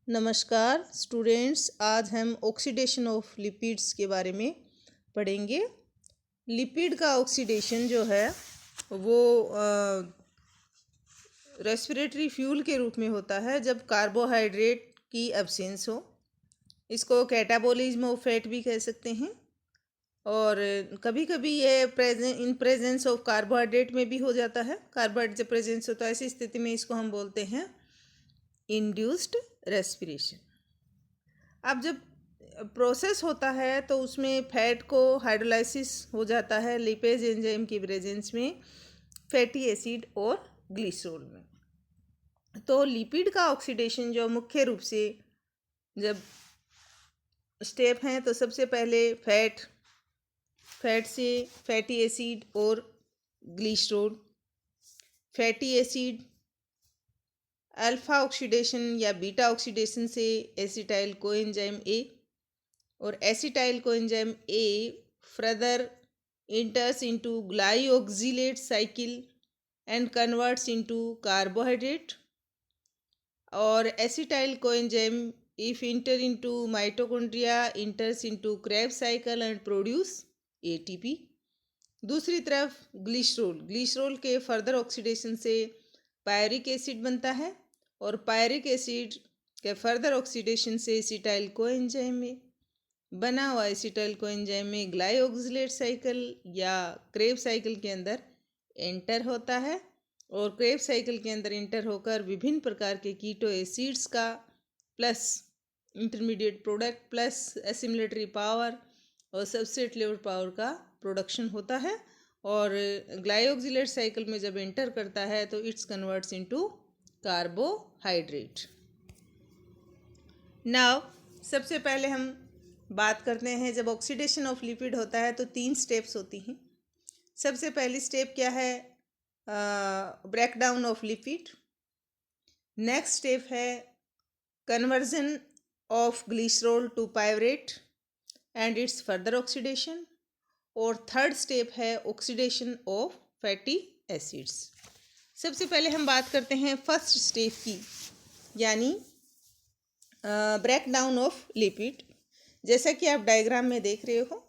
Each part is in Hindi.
नमस्कार स्टूडेंट्स, आज हम ऑक्सीडेशन ऑफ लिपिड्स के बारे में पढ़ेंगे। लिपिड का ऑक्सीडेशन जो है वो रेस्पिरेटरी फ्यूल के रूप में होता है जब कार्बोहाइड्रेट की एब्सेंस हो। इसको कैटाबॉलिज्म ऑफ फैट भी कह सकते हैं। और कभी कभी ये प्रेजेंस ऑफ कार्बोहाइड्रेट में भी हो जाता है। कार्बोहाइड्रेट जब प्रेजेंस होता है ऐसी स्थिति में इसको हम बोलते हैं इंड्यूस्ड रेस्पिरेशन। अब जब प्रोसेस होता है तो उसमें फैट को हाइड्रोलाइसिस हो जाता है लिपेज एंजाइम की प्रेजेंस में, फैटी एसिड और ग्लिसरॉल में। तो लिपिड का ऑक्सीडेशन जो मुख्य रूप से जब स्टेप हैं तो सबसे पहले फैट से फैटी एसिड और glycerol. Fatty acid alpha oxidation या बीटा ऑक्सीडेशन से एसिटाइल कोएंजाइम ए, और acetyl coenzyme A further enters into glycoxylate cycle and converts into carbohydrate, और acetyl coenzyme if enter into mitochondria enters into Krebs cycle and produce ATP। दूसरी तरफ ग्लिसरॉल के फर्दर ऑक्सीडेशन से पायरिक एसिड बनता है, और पायरिक एसिड के फर्दर ऑक्सीडेशन से एसिटाइल कोएंजाइम में बना हुआ एसिटाइल कोएंजाइम में ग्लाइकोक्सिलेट साइकिल या क्रेब साइकिल के अंदर एंटर होता है, और क्रेब साइकिल के अंदर एंटर होकर विभिन्न प्रकार के कीटो एसिड्स का plus intermediate product plus assimilatory power और सबस्ट्रेट लेवल पावर का प्रोडक्शन होता है। और ग्लाइकोक्सिलेट साइकिल में जब एंटर करता है तो it's converts into carbohydrate. Now सबसे पहले हम बात करते हैं, जब ऑक्सीडेशन ऑफ लिपिड होता है तो 3 स्टेप्स होती हैं। सबसे पहली स्टेप क्या है? Break down of lipid. Next step है conversion of glycerol to pyruvate and its further oxidation, और थर्ड स्टेप है ऑक्सीडेशन ऑफ फैटी एसिड्स। सबसे पहले हम बात करते हैं फर्स्ट स्टेप की, यानी ब्रेक डाउन ऑफ लिपिड। जैसा कि आप डायग्राम में देख रहे हो,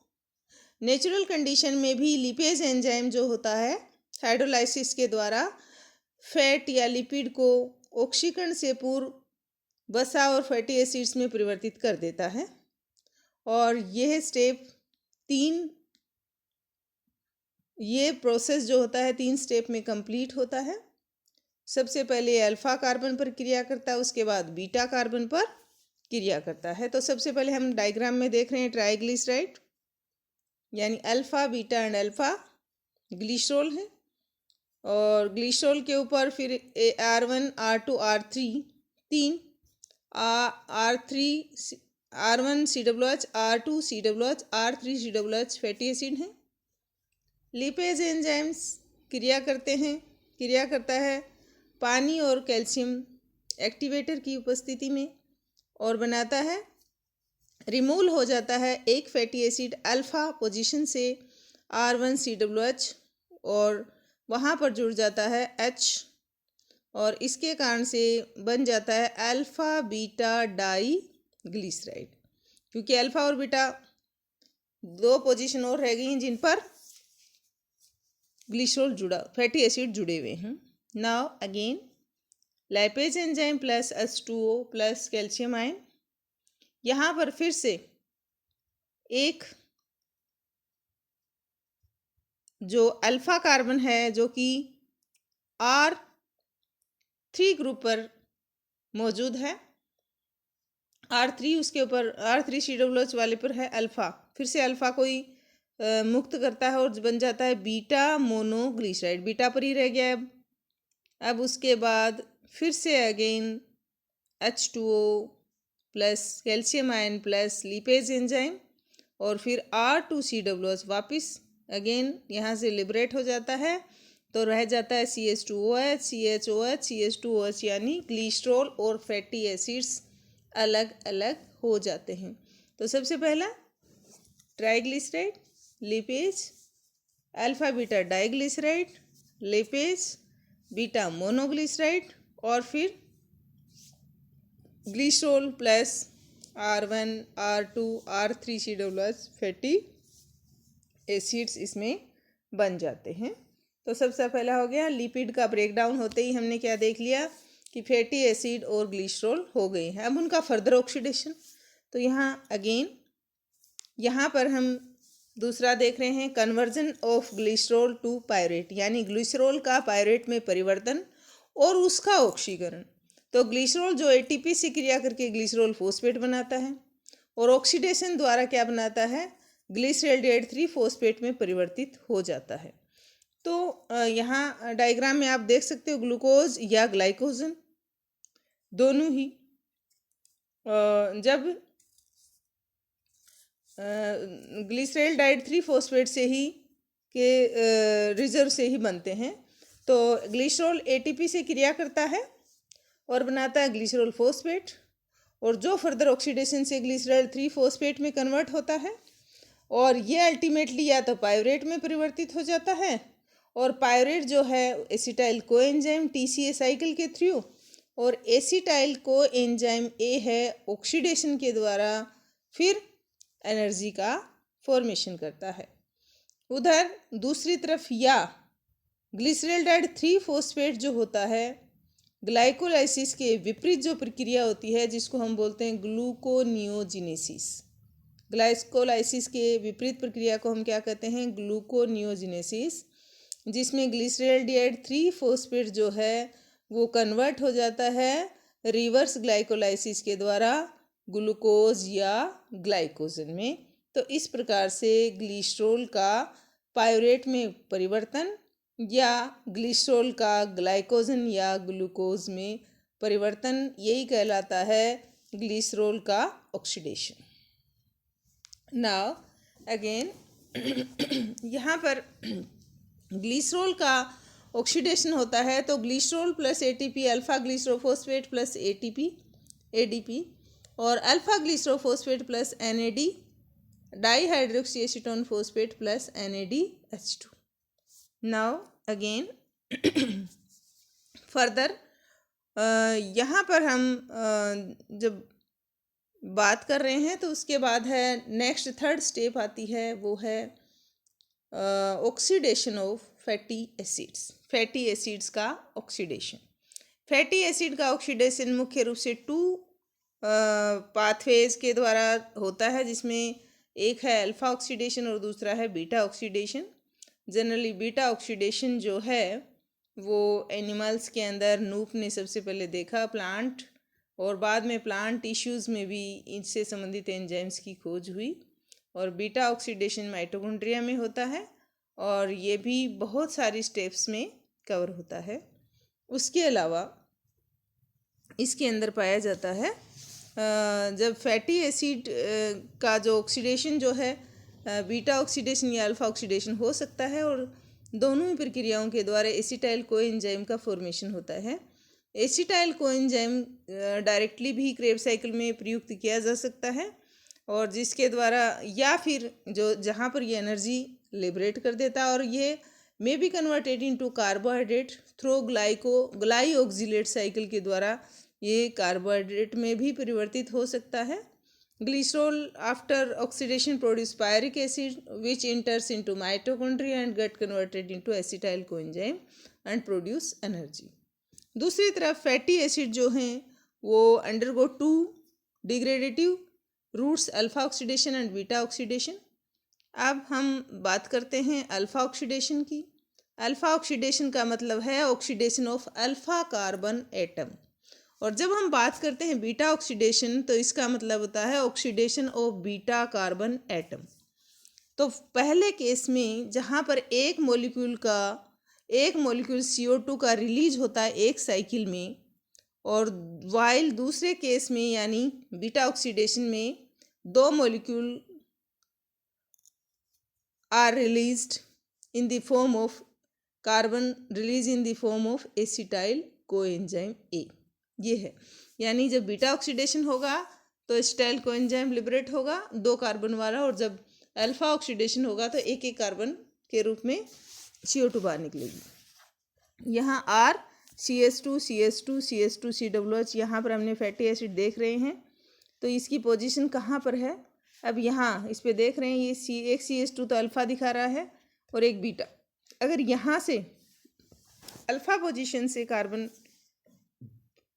नेचुरल कंडीशन में भी लिपेज एंजाइम जो होता है हाइड्रोलाइसिस के द्वारा फैट या लिपिड को ऑक्सीकरण से पूर्व वसा और फैटी एसिड्स में परिवर्तित कर देता है। और यह स्टेप 3, ये प्रोसेस जो होता है 3 स्टेप में कंप्लीट होता है। सबसे पहले अल्फा कार्बन पर क्रिया करता है, उसके बाद बीटा कार्बन पर क्रिया करता है। तो सबसे पहले हम डायग्राम में देख रहे हैं ट्राइग्लिसराइड, यानी alpha beta and alpha glycerol है, और ग्लिसरॉल के ऊपर फिर R1 R2 R3 3 R1 COOH R2 COOH R3 COOH fatty acid हैं। लिपेज एंजाइम्स क्रिया करता है पानी और कैल्शियम एक्टिवेटर की उपस्थिति में, और बनाता है, रिमूव हो जाता है एक फैटी एसिड अल्फा पोजीशन से R1 COOH, और वहाँ पर जुड़ जाता है H, और इसके कारण से बन जाता है अल्फा बीटा डाई ग्लिसराइड। क्योंकि अल्फा और बीटा 2 पोजीशन और रह गई हैं जिन पर ग्लिसरॉल जुड़ा, फैटी एसिड जुड़े हुए हैं। Now again lipase enzyme plus H2O plus calcium ion, यहाँ पर फिर से एक जो अल्फा कार्बन है जो कि R3 ग्रुप पर मौजूद है, R3 उसके ऊपर R3 COOH वाले पर है अल्फा, फिर से अल्फा कोई मुक्त करता है और बन जाता है बीटा मोनोग्लिसराइड, बीटा पर ही रह गया। अब उसके बाद फिर से again H2O plus calcium ion plus lipase enzyme, और फिर R2 COOH वापस अगेन यहाँ से लिबरेट हो जाता है, तो रह जाता है CH2OH CHOH CH2OH, यानी ग्लिसरॉल और फैटी एसिड्स अलग अलग हो जाते हैं। तो सबसे पहला triglyceride, lipase, alpha beta diglyceride, lipase, beta monoglyceride, और फिर glycerol plus R1 R2 R3 COOH fatty acids इसमें बन जाते हैं। तो सबसे पहला हो गया लिपिड का ब्रेकडाउन होते ही हमने क्या देख लिया कि फैटी एसिड और ग्लिसरॉल हो गए हैं। अब उनका फर्दर ऑक्सीडेशन, तो यहाँ अगेन यहाँ पर हम दूसरा देख रहे हैं conversion of glycerol to pyruvate, यानी ग्लिसरॉल का पायरेट में परिवर्तन और उसका ऑक्सीकरण। तो ग्लिसरॉल जो एटीपी से क्रिया करके ग्लिसरॉल फॉस्फेट बनाता है और ऑक्सीडेशन द्वारा क्या बनाता है, ग्लिसरॉल्डिहाइड 3 फॉस्फेट में परिवर्तित हो जाता है। तो यहाँ डायग्राम में आप देख सकते हो ग्लूकोज या ग्लाइकोजन दोनों ही जब ग्लिसरॉल्डिहाइड 3 फॉस्फेट से ही के रिजर्व से ही बनते हैं। तो ग्लिसरॉल एटीपी से क्रिया करता है और बनाता है ग्लिसरॉल फॉस्फेट, और जो फर्दर ऑक्सीडेशन से ग्लिसरॉल 3 फॉस्फेट में कन्वर्ट होता है और ये अल्टीमेटली या तो पायरेट में परिवर्तित हो जाता है, और पायरेट जो है एसिटाइल कोएंजाइम TCA साइकिल के थ्रू, और एसिटाइल कोएंजाइम A है ऑक्सीडेशन के द्वारा फिर एनर्जी का फॉर्मेशन करता है। उधर दूसरी तरफ या ग्लिसरॉल्डिहाइड 3 फॉस्फेट जो होता है ग्लाइकोलाइसिस के विपरीत जो प्रक्रिया होती है जिसको हम बोलते हैं ग्लूकोनियोजिनेसिस। ग्लाइकोलाइसिस के विपरीत प्रक्रिया को हम क्या कहते हैं, ग्लूकोनियोजिनेसिस, जिसमें ग्लिसरॉल्डिहाइड 3 फॉस्फेट जो है वो कन्वर्ट हो जाता है रिवर्स ग्लाइकोलाइसिस के द्वारा ग्लूकोज या ग्लाइकोजन में। तो इस प्रकार से ग्लिसरॉल का पायरेट में परिवर्तन या ग्लिसरॉल का ग्लाइकोजन या ग्लूकोज में परिवर्तन, यही कहलाता है ग्लिसरॉल का ऑक्सीडेशन। नाउ अगेन यहाँ पर ग्लिसरॉल का ऑक्सीडेशन होता है तो glycerol plus ATP alpha glycerophosphate plus ADP और alpha glycerophosphate plus NAD dihydroxy acetone phosphate plus NADH2। Now again further यहाँ पर हम जब बात कर रहे हैं तो उसके बाद है नेक्स्ट थर्ड स्टेप आती है, वो है oxidation of fatty acids. Fatty acids का ऑक्सीडेशन। फैटी एसिड का ऑक्सीडेशन मुख्य रूप से 2 पाथवेज के द्वारा होता है, जिसमें एक है अल्फा ऑक्सीडेशन और दूसरा है beta oxidation. Generally beta oxidation जो है वो एनिमल्स के अंदर नूप ने सबसे पहले देखा, प्लांट, और बाद में प्लांट टिश्यूज़ में भी इससे संबंधित एंजाइम्स की खोज हुई। और बीटा ऑक्सीडेशन माइटोकॉन्ड्रिया में होता है और ये भी बहुत सारी स्टेप्स में कवर होता है। उसके अलावा इसके अंदर पाया जाता है जब फैटी एसिड का जो ऑक्सीडेशन जो है बीटा ऑक्सीडेशन या अल्फा ऑक्सीडेशन हो सकता है, और दोनों ही प्रक्रियाओं के द्वारा एसिटाइल कोएंजाइम का फॉर्मेशन होता है। एसिटाइल कोएंजाइम डायरेक्टली भी क्रेब साइकिल में प्रयुक्त किया जा सकता है, और जिसके द्वारा या फिर जो जहाँ पर ये एनर्जी लिबरेट कर देता है, और ये may be converted into carbohydrate through glyoxylate cycle के द्वारा ये कार्बोहाइड्रेट में भी परिवर्तित हो सकता है। Glycerol after oxidation produce pyruvic acid which enters into mitochondria and get converted into acetyl coenzyme and produce energy. दूसरी तरफ फैटी एसिड जो हैं वो undergo 2 degradative routes, alpha oxidation and beta oxidation. अब हम बात करते हैं अल्फा ऑक्सीडेशन की। अल्फा ऑक्सीडेशन का मतलब है oxidation of alpha carbon atom, और जब हम बात करते हैं बीटा ऑक्सीडेशन तो इसका मतलब होता है oxidation of beta carbon atom. तो पहले केस में जहाँ पर एक मॉलिक्यूल CO2 का रिलीज होता है एक साइकिल में, और वाइल दूसरे केस में यानी बीटा ऑक्सीडेशन में 2 molecule are released in the form of carbon release in the form of acetyl coenzyme A। ये है, यानी जब बीटा ऑक्सीडेशन होगा तो एसिटाइल कोएंजाइम लिबरेट होगा 2 कार्बन वाला, और जब अल्फा ऑक्सीडेशन होगा तो एक कार्बन के रूप में CO2 बाहर निकलेगी। यहाँ R CH2 यहाँ पर हमने फैटी एसिड देख रहे हैं। तो इसकी पोजीशन कहाँ पर है? अब यहाँ इस पे देख रहे हैं, ये एक CH2 तो अल्फ़ा दिखा रहा है और एक बीटा। अगर यहाँ से अल्फ़ा पोजीशन से कार्बन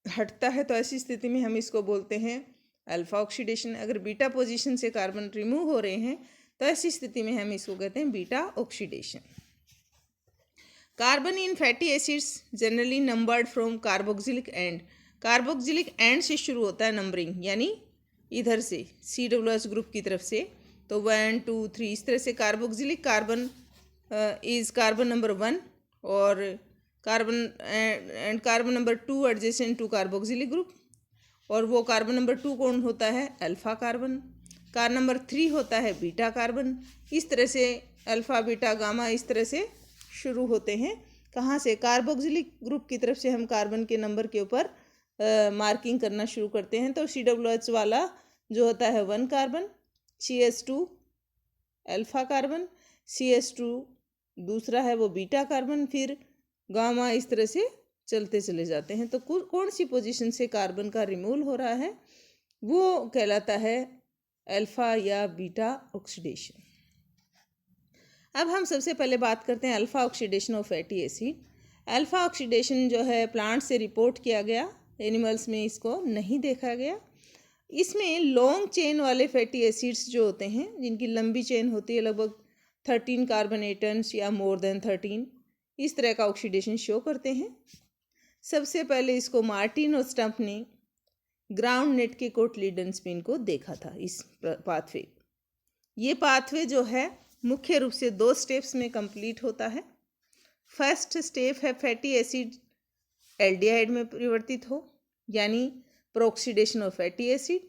हटता है तो ऐसी स्थिति में हम इसको बोलते हैं अल्फ़ा ऑक्सीडेशन। अगर बीटा पोजीशन से कार्बन रिमूव हो रहे हैं तो ऐसी स्थिति में हम इसको कहते हैं beta oxidation. Carbon in fatty acids generally numbered from carboxylic and. Carboxylic and से शुरू होता है नंबरिंग, यानी इधर से COOH ग्रुप की तरफ से। तो 1 2 3 इस तरह से carboxylic carbon is carbon number 1 और carbon number 2 adjacent to carboxylic group. और वो कार्बन नंबर 2 कौन होता है? Alpha carbon. कार्बन नंबर 3 होता है बीटा कार्बन। इस तरह से अल्फ़ा बीटा गामा इस तरह से शुरू होते हैं। कहाँ से? कार्बोक्सिलिक ग्रुप की तरफ से हम कार्बन के नंबर के ऊपर मार्किंग करना शुरू करते हैं। तो COOH वाला जो होता है 1 carbon, CH2 alpha carbon, CH2 दूसरा है वो बीटा कार्बन, फिर गामा इस तरह से चलते चले जाते हैं। तो कौन सी पोजीशन से कार्बन का रिमूवल हो रहा है वो कहलाता है अल्फ़ा या बीटा ऑक्सीडेशन। अब हम सबसे पहले बात करते हैं alpha oxidation of fatty acid. Alpha oxidation जो है प्लांट से रिपोर्ट किया गया, एनिमल्स में इसको नहीं देखा गया। इसमें लॉन्ग चेन वाले फैटी एसिड्स जो होते हैं, जिनकी लंबी चेन होती है लगभग 13 कार्बन एटम्स या मोर देन 13, इस तरह का ऑक्सीडेशन शो करते हैं। सबसे पहले इसको मार्टिन और स्टम्प ने ग्राउंड नेट के कोटलीडन को देखा था, इस पाथवे। ये पाथवे जो है मुख्य रूप से 2 स्टेप्स में कंप्लीट होता है। फर्स्ट स्टेप है फैटी एसिड एल्डिहाइड में परिवर्तित हो, यानी प्रोक्सीडेशन ऑफ फैटी एसिड।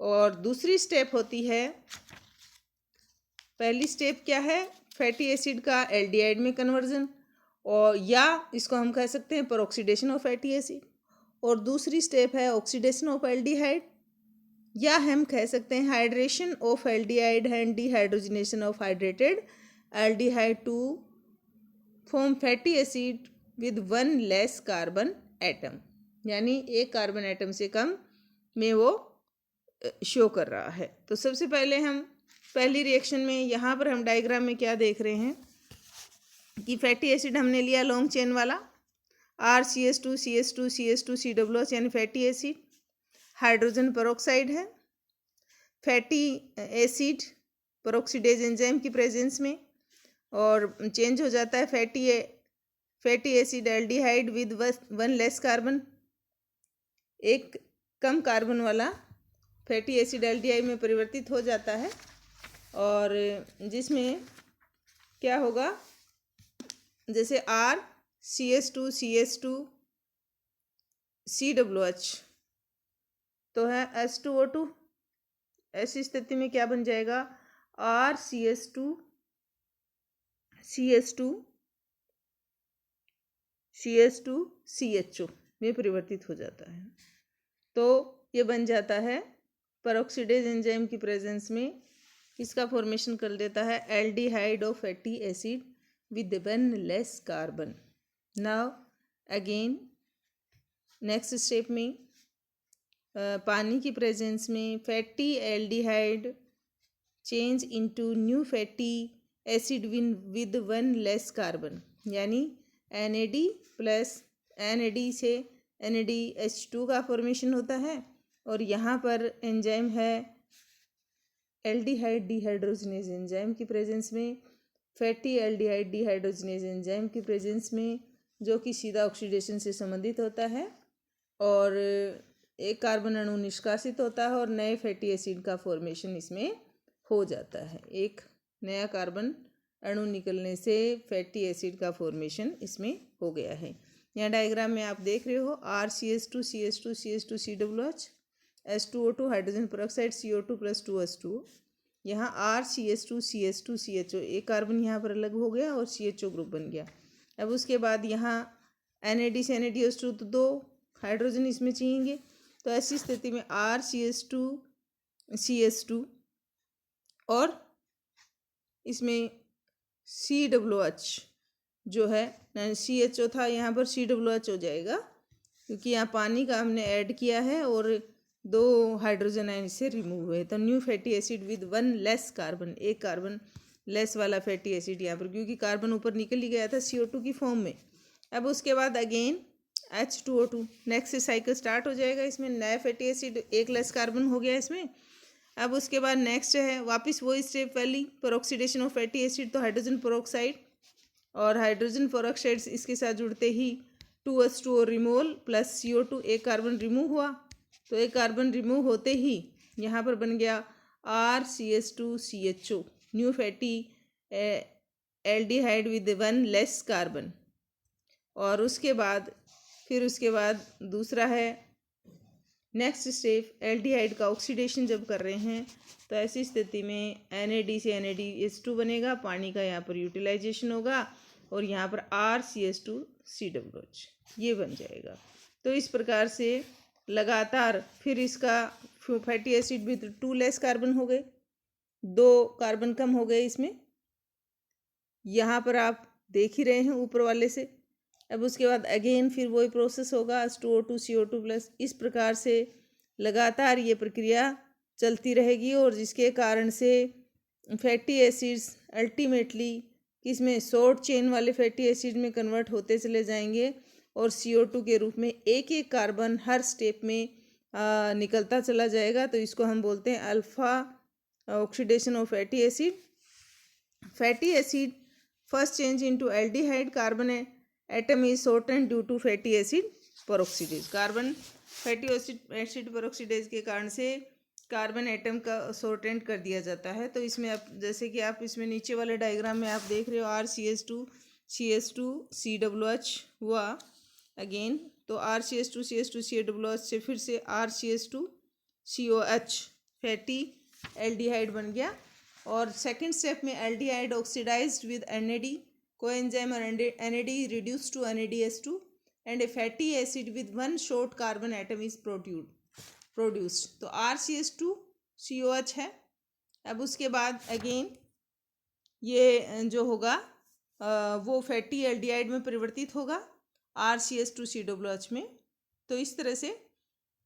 और दूसरी स्टेप होती है, पहली स्टेप क्या है? फैटी एसिड का एल्डिहाइड में कन्वर्जन, और या इसको हम कह सकते हैं पेरोक्सीडेशन ऑफ फैटी एसिड। और दूसरी स्टेप है ऑक्सीडेशन ऑफ एल्डिहाइड, या हम कह सकते हैं hydration of aldehyde and dehydrogenation of hydrated aldehyde to form fatty acid with 1 less carbon atom, यानी एक कार्बन एटम से कम में वो शो कर रहा है। तो सबसे पहले हम पहली रिएक्शन में यहाँ पर हम डायग्राम में क्या देख रहे हैं कि फैटी एसिड हमने लिया लॉन्ग चेन वाला RCH2 CH2 CH2 COOH, यानी फैटी एसिड। हाइड्रोजन पेरोक्साइड है। फैटी एसिड पेरोक्सीडेज एंजाइम की प्रेजेंस में और चेंज हो जाता है fatty acid aldehyde with 1 less carbon, एक कम कार्बन वाला फैटी एसिड एल्डिहाइड में परिवर्तित हो जाता है। और जिसमें क्या होगा, जैसे RCH2 CH2 COOH तो है H2O2। ऐसी स्थिति में क्या बन जाएगा? RCH2 CH2 CH2 CHO में परिवर्तित हो जाता है। तो ये बन जाता है पेरोक्सीडेज एंजाइम की प्रेजेंस में, इसका फॉर्मेशन कर देता है aldehyde of fatty acid with 1 less carbon. Now again next step में पानी की प्रेजेंस में fatty aldehyde change into new fatty acid with 1 less carbon, यानी NAD प्लस NAD से NADH2 का फॉर्मेशन होता है। और यहाँ पर एंजाइम है एल्डिहाइड डिहाइड्रोजनेज एंजाइम की प्रेजेंस में, फैटी एल्डिहाइड डिहाइड्रोजनेज एंजाइम की प्रेजेंस में, जो कि सीधा ऑक्सीडेशन से संबंधित होता है। और एक कार्बन अणु निष्कासित होता है और नए फैटी एसिड का फॉर्मेशन इसमें हो जाता है। एक नया कार्बन अणु निकलने से फैटी एसिड का फॉर्मेशन इसमें हो गया है। यहाँ डायग्राम में आप देख रहे हो RCH2 CH2 CH2 COOH, H2O2 hydrogen peroxide CO2 + 2H2। यहाँ RCH2 CH2 CHO, एक कार्बन यहाँ पर अलग हो गया और CHO ग्रुप बन गया। अब उसके बाद यहाँ NAD से NADH2, तो 2 हाइड्रोजन इसमें चाहिए। तो ऐसी स्थिति में RCH2 CH2 और इसमें COOH जो है CHO था, यहाँ पर COOH हो जाएगा, क्योंकि यहाँ पानी का हमने ऐड किया है और 2 हाइड्रोजन आयन इससे रिमूव हुए। तो new fatty acid with 1 less carbon, एक कार्बन लेस वाला फैटी एसिड यहाँ पर, क्योंकि कार्बन ऊपर निकल ही गया था CO2 की फॉर्म में। अब उसके बाद again H2O2, next cycle start हो जाएगा। इसमें नया फैटी एसिड, एक लेस कार्बन हो गया इसमें। अब उसके बाद नेक्स्ट है वापस वही स्टेप वाली, पर ऑक्सीडेशन ऑफ फैटी एसिड, तो हाइड्रोजन पेरोक्साइड, और हाइड्रोजन पेरोक्साइड इसके साथ जुड़ते ही 2H2O रिमूवल प्लस CO2, एक कार्बन रिमूव हुआ। तो एक कार्बन रिमूव होते ही यहाँ पर बन गया RCH2CHO, new fatty aldehyde with 1 less carbon. और उसके बाद दूसरा है नेक्स्ट स्टेप, एल्डिहाइड का ऑक्सीडेशन जब कर रहे हैं तो ऐसी स्थिति में NAD से NADH2 बनेगा, पानी का यहाँ पर यूटिलाइजेशन होगा और यहाँ पर RCH2COOH ये बन जाएगा। तो इस प्रकार से लगातार फिर इसका फैटी एसिड भी 2 लेस कार्बन हो गए, 2 कार्बन कम हो गए इसमें, यहाँ पर आप देख ही रहे हैं ऊपर वाले से। अब उसके बाद अगेन फिर वही प्रोसेस होगा, H2O2 CO2 प्लस, इस प्रकार से लगातार ये प्रक्रिया चलती रहेगी और जिसके कारण से फैटी एसिड्स अल्टीमेटली किसमें, शॉर्ट चेन वाले फैटी एसिड में कन्वर्ट होते चले जाएंगे और CO2 के रूप में एक एक कार्बन हर स्टेप में निकलता चला जाएगा। तो इसको हम बोलते हैं alpha oxidation of fatty acid. Fatty acid first change into aldehyde carbon atom is shortened due to fatty acid peroxidase. Carbon fatty acid peroxidase के कारण से कार्बन एटम का शॉर्टेंड कर दिया जाता है। तो इसमें आप जैसे कि आप इसमें नीचे वाले डायग्राम में आप देख रहे हो RCH2CH2COOH हुआ अगेन, तो RCH2CH2COOH से फिर से RCH2COH फैटी एल्डिहाइड बन गया। और सेकंड स्टेप में aldehyde oxidised with NAD, coenzyme और NAD reduced to NADH2 and a fatty acid with 1 short carbon atom is produced। तो RCH2COH है। अब उसके बाद अगेन ये जो होगा वो फैटी एल्डिहाइड में परिवर्तित होगा RCH2COOH में। तो इस तरह से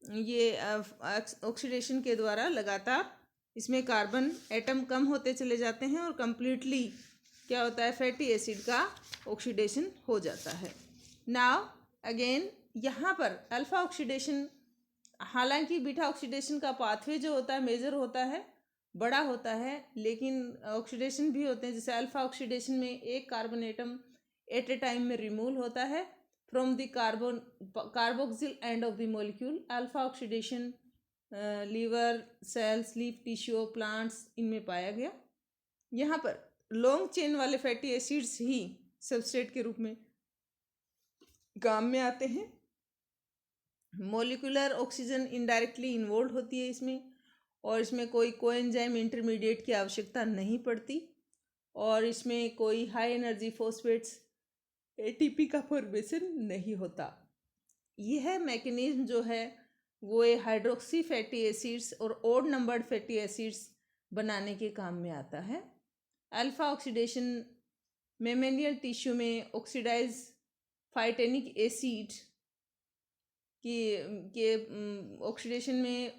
ये ऑक्सीडेशन के द्वारा लगातार इसमें कार्बन एटम कम होते चले जाते हैं और कम्प्लीटली क्या होता है, फैटी एसिड का ऑक्सीडेशन हो जाता है। नाउ अगेन यहाँ पर अल्फा ऑक्सीडेशन, हालांकि बीटा ऑक्सीडेशन का पाथवे जो होता है मेजर होता है, बड़ा होता है, लेकिन ऑक्सीडेशन भी होते हैं। जैसे अल्फा ऑक्सीडेशन में एक carbon atom at a time में रिमूव होता है from the carboxyl end of the molecule. Alpha oxidation liver cells, leaf tissue, plants, इनमें पाया गया। यहाँ पर लॉन्ग चेन वाले फैटी एसिड्स ही सबस्ट्रेट के रूप में काम में आते हैं। मॉलिक्यूलर ऑक्सीजन इनडायरेक्टली इन्वॉल्व होती है इसमें, और इसमें कोई कोएंजाइम इंटरमीडिएट की आवश्यकता नहीं पड़ती, और इसमें कोई हाई एनर्जी फॉस्फेट्स ATP का फॉर्मेशन नहीं होता। यह मैकेनिज्म जो है वो हाइड्रोक्सी फैटी एसिड्स और ओड नंबर्ड फैटी एसिड्स बनाने के काम में आता है। अल्फा ऑक्सीडेशन मेमेलियल टिश्यू में ऑक्सीडाइज फाइटेनिक एसिड के ऑक्सीडेशन में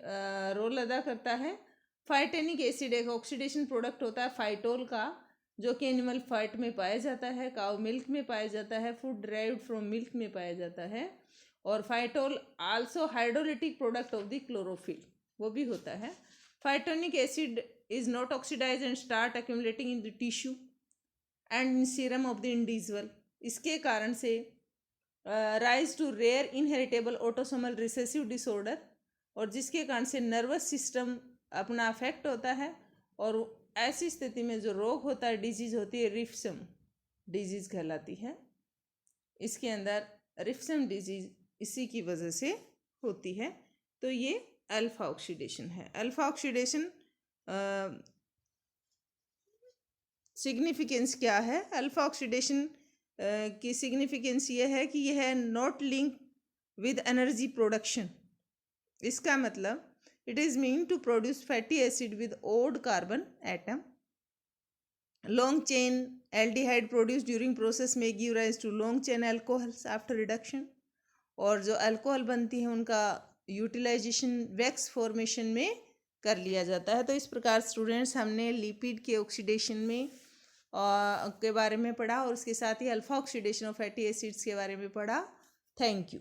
रोल अदा करता है। फाइटेनिक एसिड एक ऑक्सीडेशन प्रोडक्ट होता है फाइटोल का, जो कि एनिमल फैट में पाया जाता है, काउ मिल्क में पाया जाता है, फूड ड्राइव्ड फ्रॉम मिल्क में पाया जाता है। और phytol also hydrolytic product of the chlorophyll, वो भी होता है। Phytanic acid is not oxidise and start accumulating in the tissue and in serum of the individual. इसके कारण से rise to rare inheritable autosomal recessive disorder, और जिसके कारण से नर्वस सिस्टम अपना अफेक्ट होता है, और ऐसी स्थिति में जो रोग होता है, डिजीज होती है, रिफ्सम डिजीज कहलाती है। इसके अंदर रिफ्सम डिजीज इसी की वजह से होती है। तो ये अल्फा ऑक्सीडेशन है। अल्फा ऑक्सीडेशन सिग्निफिकेंस क्या है? अल्फा ऑक्सीडेशन की सिग्निफिकेंस ये है कि यह है not link with energy production. इसका मतलब it is mean to produce fatty acid with odd carbon atom long chain aldehyde produce during process में give rise to long chain alcohols after reduction. और जो अल्कोहल बनती है उनका यूटिलाइजेशन वैक्स फॉर्मेशन में कर लिया जाता है। तो इस प्रकार स्टूडेंट्स हमने लिपिड के ऑक्सीडेशन में के बारे में पढ़ा और उसके साथ ही alpha oxidation of fatty acids के बारे में पढ़ा। Thank you.